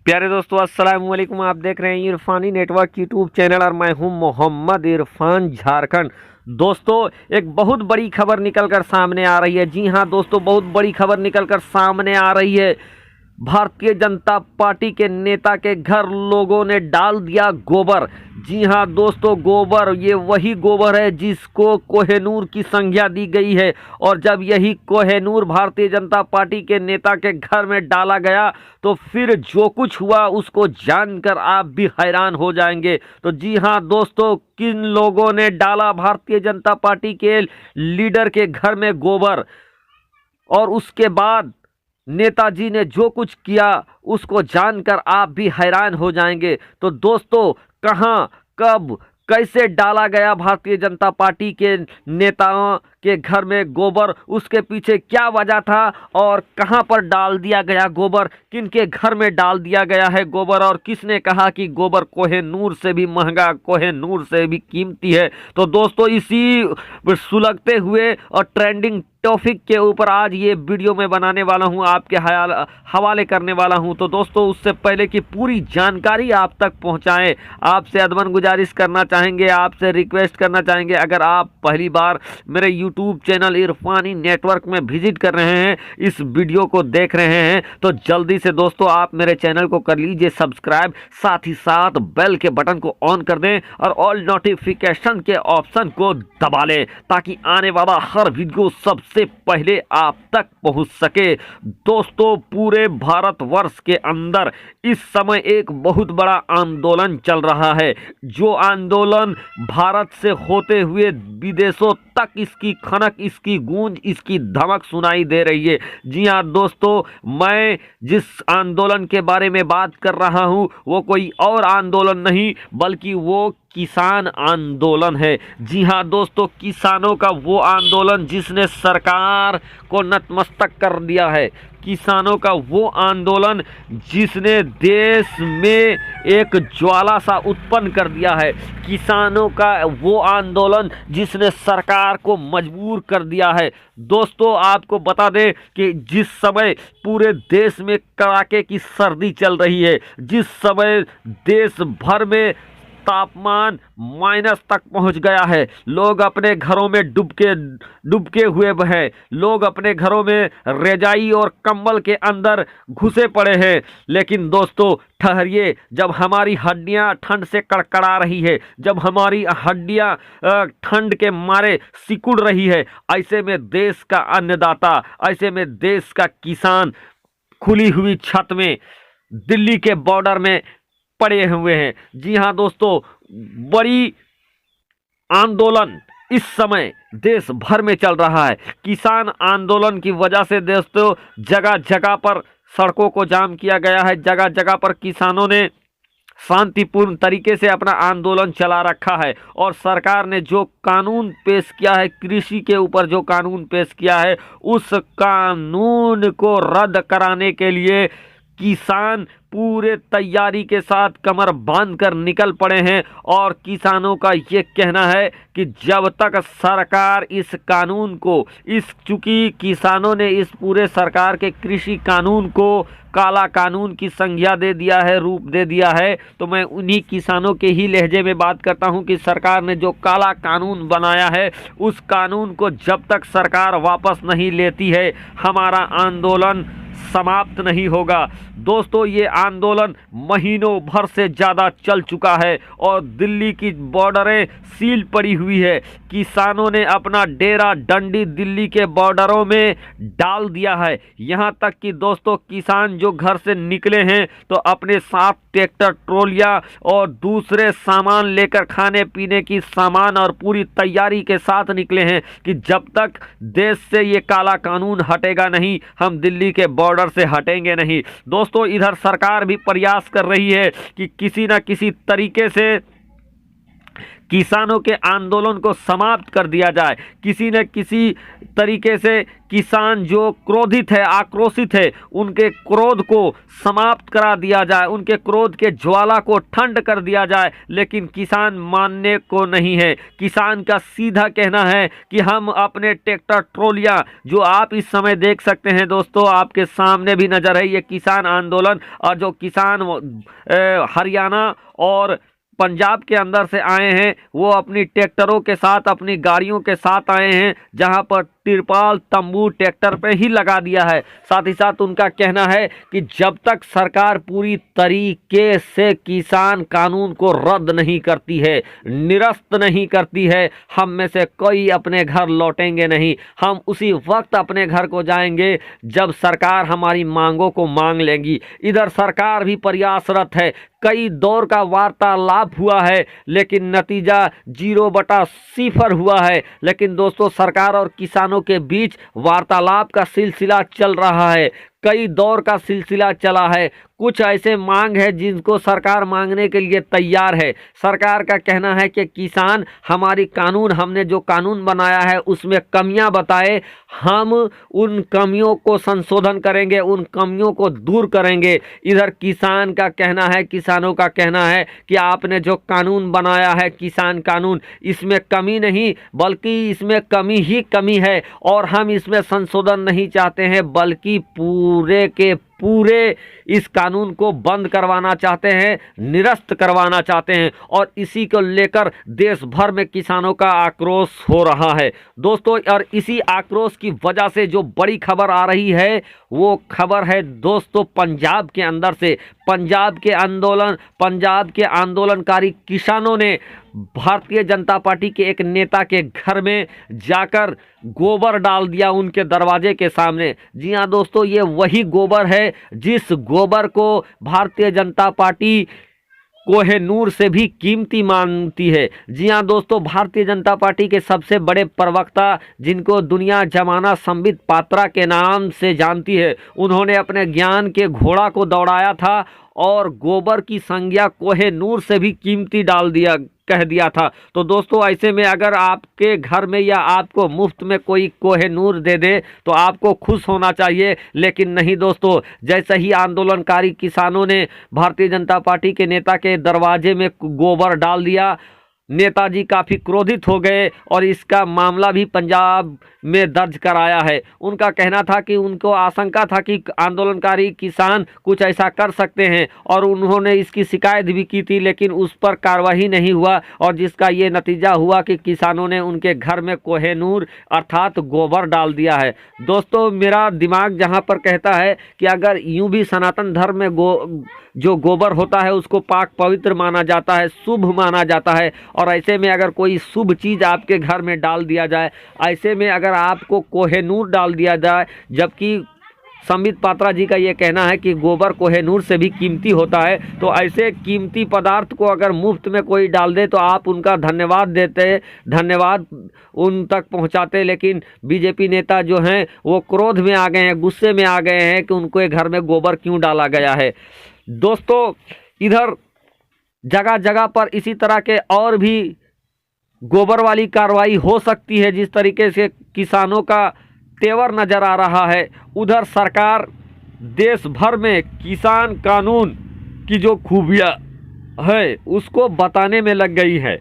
प्यारे दोस्तों, अस्सलाम वालेकुम। आप देख रहे हैं इरफानी नेटवर्क यूट्यूब चैनल और मैं हूं मोहम्मद इरफान झारखंड। दोस्तों, एक बहुत बड़ी खबर निकलकर सामने आ रही है। जी हां दोस्तों, बहुत बड़ी खबर निकलकर सामने आ रही है। भारतीय जनता पार्टी के नेता के घर लोगों ने डाल दिया गोबर। जी हां दोस्तों, गोबर, ये वही गोबर है जिसको कोहिनूर की संज्ञा दी गई है। और जब यही कोहिनूर भारतीय जनता पार्टी के नेता के घर में डाला गया तो फिर जो कुछ हुआ उसको जानकर आप भी हैरान हो जाएंगे। तो जी हां दोस्तों, किन लोगों ने डाला भारतीय जनता पार्टी के लीडर के घर में गोबर, और उसके बाद नेताजी ने जो कुछ किया उसको जानकर आप भी हैरान हो जाएंगे। तो दोस्तों, कहां, कब, कैसे डाला गया भारतीय जनता पार्टी के नेताओं के घर में गोबर, उसके पीछे क्या वजह था और कहां पर डाल दिया गया गोबर, किनके घर में डाल दिया गया है गोबर, और किसने कहा कि गोबर कोहिनूर से भी महंगा, कोहिनूर से भी कीमती है। तो दोस्तों, इसी सुलगते हुए और ट्रेंडिंग टॉपिक के ऊपर आज ये वीडियो मैं बनाने वाला हूं, आपके हवाले करने वाला हूं। तो दोस्तों, उससे पहले कि पूरी जानकारी आप तक पहुंचाएं, आपसे अदमन गुजारिश करना चाहेंगे, आपसे रिक्वेस्ट करना चाहेंगे, अगर आप पहली बार मेरे यूट्यूब चैनल इरफानी नेटवर्क में विजिट कर रहे हैं, इस वीडियो को देख रहे हैं, तो जल्दी से दोस्तों आप मेरे चैनल को कर लीजिए सब्सक्राइब, साथ ही साथ बेल के बटन को ऑन कर दें और ऑल नोटिफिकेशन के ऑप्शन को दबा लें, ताकि आने वाला हर वीडियो सबसे पहले आप तक पहुंच सके। दोस्तों, पूरे भारतवर्ष के अंदर इस समय एक बहुत बड़ा आंदोलन चल रहा है, जो आंदोलन भारत से होते हुए विदेशों तक इसकी खनक, इसकी गूंज, इसकी धमक सुनाई दे रही है। जी हां दोस्तों, मैं जिस आंदोलन के बारे में बात कर रहा हूं वो कोई और आंदोलन नहीं बल्कि वो किसान आंदोलन है। जी हां दोस्तों, किसानों का वो आंदोलन जिसने सरकार को नतमस्तक कर दिया है, किसानों का वो आंदोलन जिसने देश में एक ज्वाला सा उत्पन्न कर दिया है, किसानों का वो आंदोलन जिसने सरकार को मजबूर कर दिया है। दोस्तों, आपको बता दें कि जिस समय पूरे देश में कड़ाके की सर्दी चल रही है, जिस समय देश भर में तापमान माइनस तक पहुंच गया है, लोग अपने घरों में डुबके हुए हैं, लोग अपने घरों में रजाई और कंबल के अंदर घुसे पड़े हैं। लेकिन दोस्तों ठहरिए, जब हमारी हड्डियां ठंड से कड़कड़ा रही है, जब हमारी हड्डियां ठंड के मारे सिकुड़ रही है, ऐसे में देश का अन्नदाता, ऐसे में देश का किसान खुली हुई छत में दिल्ली के बॉर्डर में पड़े हुए हैं। जी हां दोस्तों, बड़ी आंदोलन इस समय देश भर में चल रहा है। किसान आंदोलन की वजह से दोस्तों जगह जगह पर सड़कों को जाम किया गया है, जगह जगह पर किसानों ने शांतिपूर्ण तरीके से अपना आंदोलन चला रखा है। और सरकार ने जो कानून पेश किया है, कृषि के ऊपर जो कानून पेश किया है, उस कानून को रद्द कराने के लिए किसान पूरे तैयारी के साथ कमर बांधकर निकल पड़े हैं। और किसानों का ये कहना है कि जब तक सरकार इस कानून को, चूंकि किसानों ने इस पूरे सरकार के कृषि कानून को काला कानून की संज्ञा दे दिया है, रूप दे दिया है, तो मैं उन्हीं किसानों के ही लहजे में बात करता हूं कि सरकार ने जो काला कानून बनाया है, उस कानून को जब तक सरकार वापस नहीं लेती है, हमारा आंदोलन समाप्त नहीं होगा। दोस्तों, ये आंदोलन महीनों भर से ज़्यादा चल चुका है और दिल्ली की बॉर्डरें सील पड़ी हुई है। किसानों ने अपना डेरा डंडी दिल्ली के बॉर्डरों में डाल दिया है। यहाँ तक कि दोस्तों, किसान जो घर से निकले हैं तो अपने साथ ट्रैक्टर, ट्रोलियाँ और दूसरे सामान लेकर, खाने पीने की सामान और पूरी तैयारी के साथ निकले हैं कि जब तक देश से ये काला कानून हटेगा नहीं, हम दिल्ली के बॉर्डर से हटेंगे नहीं। दोस्तों, इधर सरकार भी प्रयास कर रही है कि किसी न किसी तरीके से किसानों के आंदोलन को समाप्त कर दिया जाए। किसी न किसी तरीके से किसान जो क्रोधित है, आक्रोशित है, उनके क्रोध को समाप्त करा दिया जाए, उनके क्रोध के ज्वाला को ठंड कर दिया जाए। लेकिन किसान मानने को नहीं है। किसान का सीधा कहना है कि हम अपने ट्रैक्टर ट्रॉलियां, जो आप इस समय देख सकते हैं दोस्तों, आपके सामने भी नजर है, ये किसान आंदोलन, और जो किसान हरियाणा और पंजाब के अंदर से आए हैं, वो अपनी ट्रैक्टरों के साथ, अपनी गाड़ियों के साथ आए हैं, जहां पर तिरपाल तंबू ट्रैक्टर पे ही लगा दिया है। साथ ही साथ उनका कहना है कि जब तक सरकार पूरी तरीके से किसान कानून को रद्द नहीं करती है, निरस्त नहीं करती है, हम में से कोई अपने घर लौटेंगे नहीं। हम उसी वक्त अपने घर को जाएंगे जब सरकार हमारी मांगों को मांग लेगी। इधर सरकार भी प्रयासरत है, कई दौर का वार्तालाप हुआ है, लेकिन नतीजा 0/0 हुआ है। लेकिन दोस्तों, सरकार और किसानों के बीच वार्तालाप का सिलसिला चल रहा है, कई दौर का सिलसिला चला है। कुछ ऐसे मांग है जिनको सरकार मांगने के लिए तैयार है। सरकार का कहना है कि किसान हमारी कानून, हमने जो कानून बनाया है उसमें कमियां बताए, हम उन कमियों को संशोधन करेंगे, उन कमियों को दूर करेंगे। इधर किसान का कहना है, किसानों का कहना है कि आपने जो कानून बनाया है, किसान कानून, इसमें कमी नहीं बल्कि इसमें कमी ही कमी है, और हम इसमें संशोधन नहीं चाहते हैं, बल्कि पूरे के पूरे इस कानून को बंद करवाना चाहते हैं, निरस्त करवाना चाहते हैं। और इसी को लेकर देश भर में किसानों का आक्रोश हो रहा है दोस्तों। और इसी आक्रोश की वजह से जो बड़ी खबर आ रही है, वो खबर है दोस्तों पंजाब के अंदर से। पंजाब के आंदोलनकारी किसानों ने भारतीय जनता पार्टी के एक नेता के घर में जाकर गोबर डाल दिया उनके दरवाजे के सामने। जी हाँ दोस्तों, ये वही गोबर है जिस गोबर को भारतीय जनता पार्टी कोहिनूर से भी कीमती मानती है। जी हाँ दोस्तों, भारतीय जनता पार्टी के सबसे बड़े प्रवक्ता, जिनको दुनिया जमाना संबित पात्रा के नाम से जानती है, उन्होंने अपने ज्ञान के घोड़ा को दौड़ाया था और गोबर की संज्ञा कोहिनूर से भी कीमती कह दिया था। तो दोस्तों, ऐसे में अगर आपके घर में या आपको मुफ्त में कोई कोहिनूर दे दे तो आपको खुश होना चाहिए। लेकिन नहीं दोस्तों, जैसे ही आंदोलनकारी किसानों ने भारतीय जनता पार्टी के नेता के दरवाजे में गोबर डाल दिया, नेताजी काफ़ी क्रोधित हो गए और इसका मामला भी पंजाब में दर्ज कराया है। उनका कहना था कि उनको आशंका था कि आंदोलनकारी किसान कुछ ऐसा कर सकते हैं, और उन्होंने इसकी शिकायत भी की थी, लेकिन उस पर कार्रवाई नहीं हुआ, और जिसका ये नतीजा हुआ कि किसानों ने उनके घर में कोहिनूर अर्थात गोबर डाल दिया है। दोस्तों, मेरा दिमाग जहाँ पर कहता है कि अगर यूँ भी सनातन धर्म में जो गोबर होता है उसको पाक पवित्र माना जाता है, शुभ माना जाता है, और ऐसे में अगर कोई शुभ चीज़ आपके घर में डाल दिया जाए, ऐसे में अगर आपको कोहिनूर डाल दिया जाए, जबकि संबित पात्रा जी का ये कहना है कि गोबर कोहिनूर से भी कीमती होता है, तो ऐसे कीमती पदार्थ को अगर मुफ्त में कोई डाल दे तो आप उनका धन्यवाद देते, धन्यवाद उन तक पहुंचाते। लेकिन बीजेपी नेता जो हैं वो क्रोध में आ गए हैं, गुस्से में आ गए हैं कि उनके घर में गोबर क्यों डाला गया है। दोस्तों, इधर जगह जगह पर इसी तरह के और भी गोबर वाली कार्रवाई हो सकती है। जिस तरीके से किसानों का तेवर नज़र आ रहा है, उधर सरकार देश भर में किसान कानून की जो खूबियाँ है उसको बताने में लग गई है।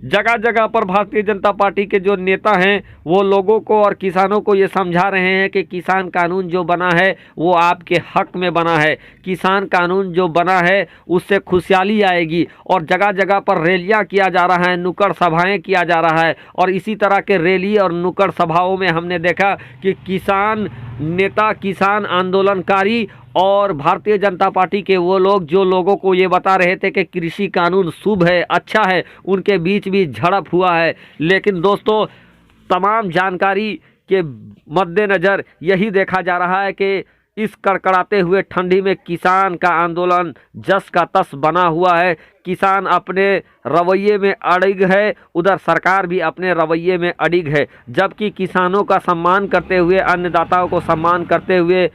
जगह जगह पर भारतीय जनता पार्टी के जो नेता हैं वो लोगों को और किसानों को ये समझा रहे हैं कि किसान कानून जो बना है वो आपके हक में बना है, किसान कानून जो बना है उससे खुशहाली आएगी। और जगह जगह पर रैलियां किया जा रहा है, नुक्कड़ सभाएं किया जा रहा है, और इसी तरह के रैली और नुक्कड़ सभाओं में हमने देखा कि किसान नेता, किसान आंदोलनकारी और भारतीय जनता पार्टी के वो लोग जो लोगों को ये बता रहे थे कि कृषि कानून शुभ है, अच्छा है, उनके बीच भी झड़प हुआ है। लेकिन दोस्तों, तमाम जानकारी के मद्देनज़र यही देखा जा रहा है कि इस कड़कड़ाते हुए ठंडी में किसान का आंदोलन जस का तस बना हुआ है। किसान अपने रवैये में अड़िग है, उधर सरकार भी अपने रवैये में अड़िग है। जबकि किसानों का सम्मान करते हुए, अन्नदाताओं को सम्मान करते हुए,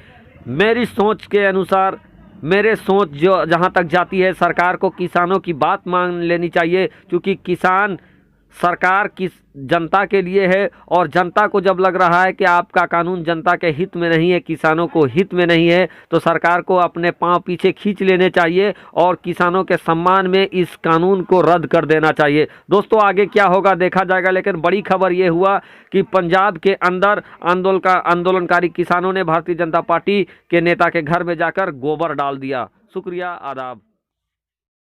मेरी सोच के अनुसार, मेरे सोच जो जहाँ तक जाती है, सरकार को किसानों की बात मान लेनी चाहिए, क्योंकि किसान सरकार किस जनता के लिए है, और जनता को जब लग रहा है कि आपका कानून जनता के हित में नहीं है, किसानों को हित में नहीं है, तो सरकार को अपने पांव पीछे खींच लेने चाहिए और किसानों के सम्मान में इस कानून को रद्द कर देना चाहिए। दोस्तों आगे क्या होगा देखा जाएगा, लेकिन बड़ी खबर ये हुआ कि पंजाब के अंदर आंदोलनकारी किसानों ने भारतीय जनता पार्टी के नेता के घर में जाकर गोबर डाल दिया। शुक्रिया, आदाब।